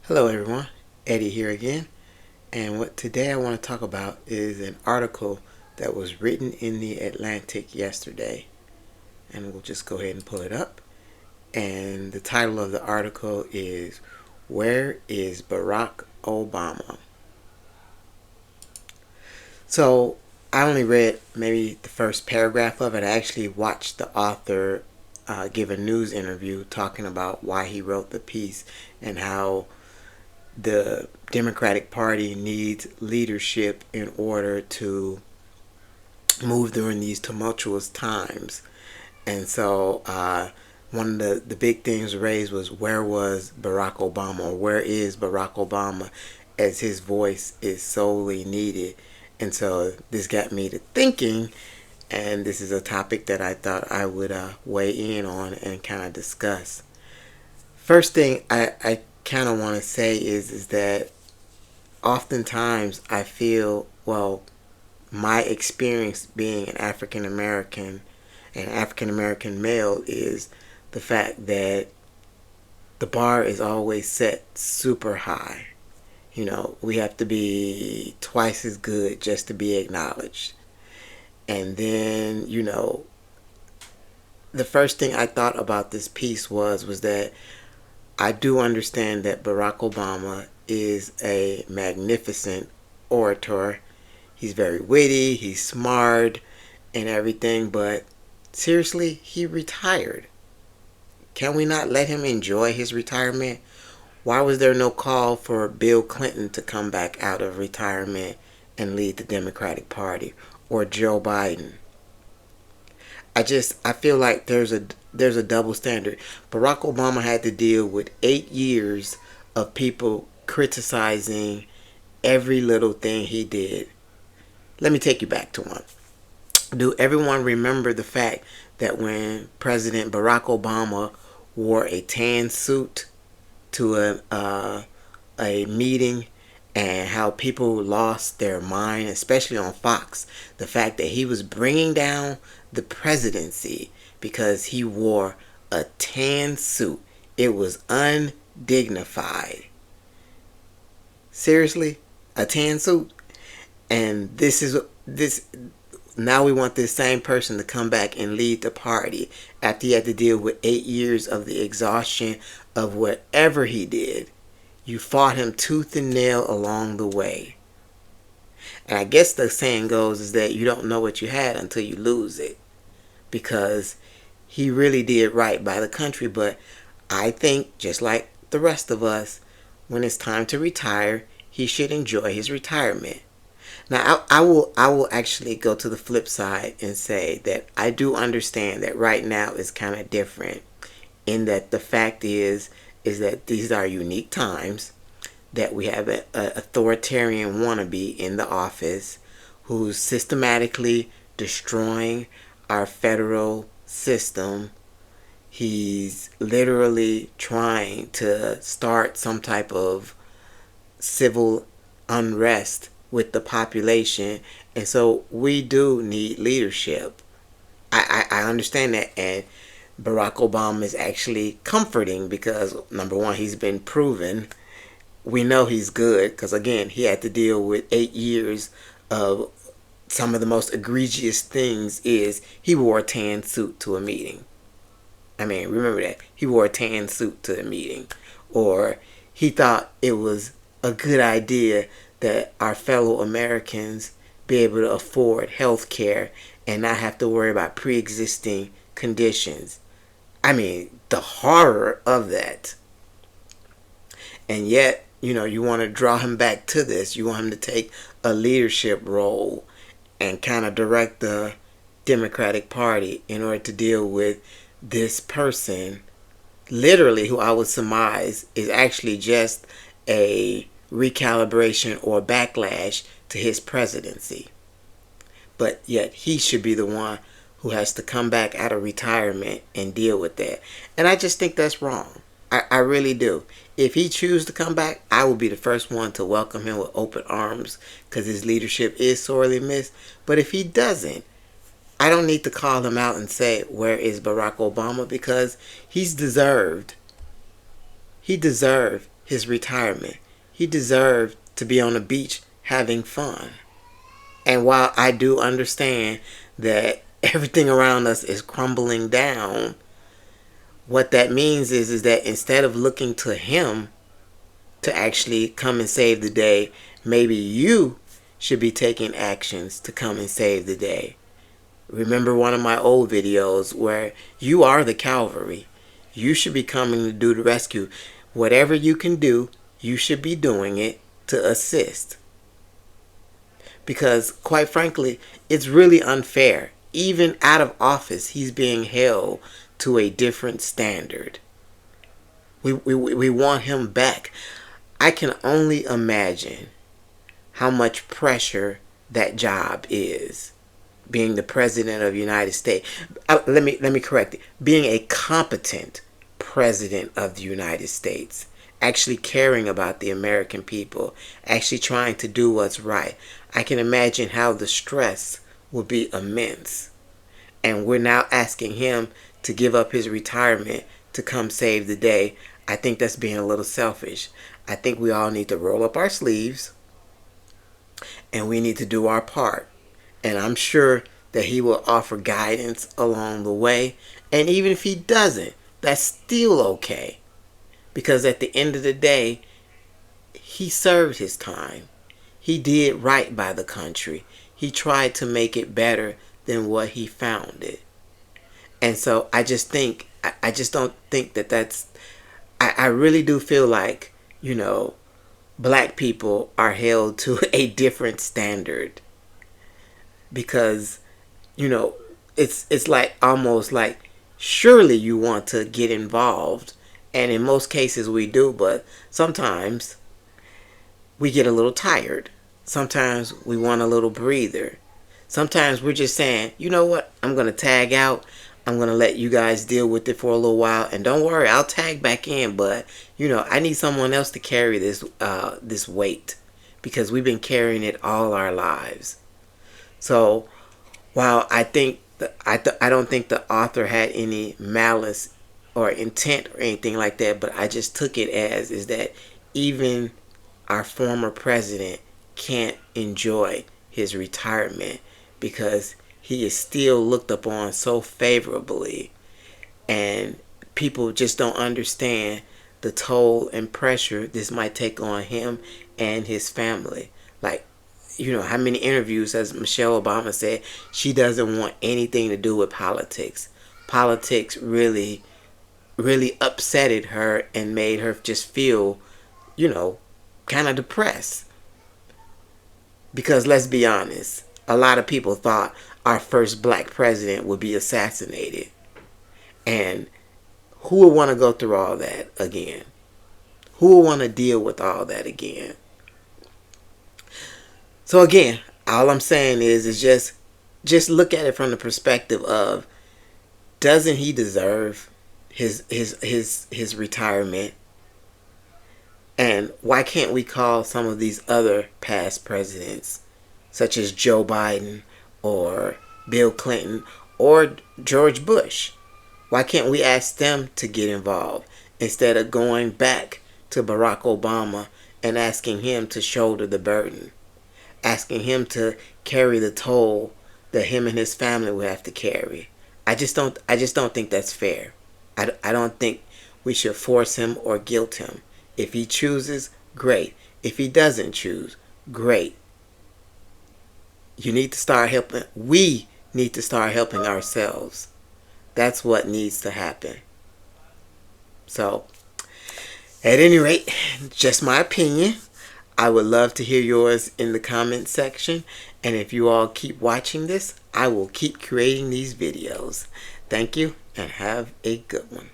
Hello, everyone. Eddie here again. And what today I want to talk about is an article that was written in the Atlantic yesterday. And we'll just go ahead and pull it up. And the title of the article is Where is Barack Obama? So I only read maybe the first paragraph of it. I actually watched the author give a news interview talking about why he wrote the piece and how the Democratic Party needs leadership in order to move during these tumultuous times. And so one of the big things raised was where was Barack Obama, or where is Barack Obama, as his voice is solely needed. And so this got me to thinking, and this is a topic that I thought I would weigh in on and kind of discuss. First thing I kind of want to say is that oftentimes I feel, well, my experience being an African American male, is the fact that the bar is always set super high. You know, we have to be twice as good just to be acknowledged. And then, the first thing I thought about this piece was that I do understand that Barack Obama is a magnificent orator. He's very witty, he's smart, and everything, but seriously, he retired. Can we not let him enjoy his retirement? Why was there no call for Bill Clinton to come back out of retirement and lead the Democratic Party, or Joe Biden? I feel like there's a double standard. Barack Obama had to deal with 8 years of people criticizing every little thing he did. Let me take you back to one. Do everyone remember the fact that when President Barack Obama wore a tan suit to a meeting, and how people lost their mind, especially on Fox? The fact that he was bringing down the presidency because he wore a tan suit. It was undignified. Seriously? A tan suit? And this now we want this same person to come back and lead the party after he had to deal with 8 years of the exhaustion of whatever he did. You fought him tooth and nail along the way. And I guess the saying goes is that you don't know what you had until you lose it. Because he really did right by the country. But I think, just like the rest of us, when it's time to retire, he should enjoy his retirement. Now, I will actually go to the flip side and say that I do understand that right now is kind of different, in that the fact is that these are unique times, that we have an authoritarian wannabe in the office who's systematically destroying our federal system. He's literally trying to start some type of civil unrest with the population. And so we do need leadership. I understand that. And Barack Obama is actually comforting because, number one, he's been proven. We know he's good because, again, he had to deal with 8 years of some of the most egregious things. Is he wore a tan suit to a meeting. I mean, remember that. He wore a tan suit to a meeting. Or he thought it was a good idea that our fellow Americans be able to afford health care and not have to worry about pre-existing conditions. I mean, the horror of that. And yet, you want to draw him back to this. You want him to take a leadership role and kind of direct the Democratic Party in order to deal with this person, literally, who I would surmise is actually just a recalibration or backlash to his presidency. But yet he should be the one who has to come back out of retirement and deal with that. And I just think that's wrong. I really do. If he chooses to come back, I will be the first one to welcome him with open arms because his leadership is sorely missed. But if he doesn't, I don't need to call him out and say, where is Barack Obama? Because he deserved his retirement. He deserved to be on the beach having fun. And while I do understand that everything around us is crumbling down, what that means is that instead of looking to him to actually come and save the day, maybe you should be taking actions to come and save the day. Remember one of my old videos where you are the cavalry. You should be coming to do the rescue. Whatever you can do, you should be doing it to assist. Because quite frankly, it's really unfair. Even out of office, he's being held to a different standard. We want him back. I can only imagine how much pressure that job is. Being the president of the United States. Let me correct it. Being a competent president of the United States. Actually caring about the American people. Actually trying to do what's right. I can imagine how the stress will be immense. And we're now asking him to give up his retirement to come save the day. I think that's being a little selfish. I think we all need to roll up our sleeves and we need to do our part. And I'm sure that he will offer guidance along the way. And even if he doesn't, that's still okay. Because at the end of the day, he served his time. He did right by the country. He tried to make it better than what he found it. And so I just don't think that that's, I really do feel like, black people are held to a different standard. Because, it's like almost like, surely you want to get involved. And in most cases we do, but sometimes we get a little tired. Sometimes we want a little breather. Sometimes we're just saying, you know what, I'm going to tag out. I'm going to let you guys deal with it for a little while. And don't worry, I'll tag back in. But, I need someone else to carry this weight. Because we've been carrying it all our lives. So, while I think, I don't think the author had any malice or intent or anything like that. But I just took it as is that even our former president can't enjoy his retirement. Because he is still looked upon so favorably, and people just don't understand the toll and pressure this might take on him and his family. Like, how many interviews has Michelle Obama said she doesn't want anything to do with politics. Politics really, really upsetted her and made her just feel, kind of depressed. Because let's be honest, a lot of people thought our first black president would be assassinated. And who would want to go through all that again? Who would want to deal with all that again? So again, all I'm saying is just look at it from the perspective of, doesn't he deserve his retirement? And why can't we call some of these other past presidents, such as Joe Biden or Bill Clinton or George Bush? Why can't we ask them to get involved instead of going back to Barack Obama and asking him to shoulder the burden, asking him to carry the toll that him and his family will have to carry? I just don't think that's fair. I don't think we should force him or guilt him. If he chooses, great. If he doesn't choose, great. You need to start helping. We need to start helping ourselves. That's what needs to happen. So, at any rate, just my opinion. I would love to hear yours in the comment section. And if you all keep watching this, I will keep creating these videos. Thank you and have a good one.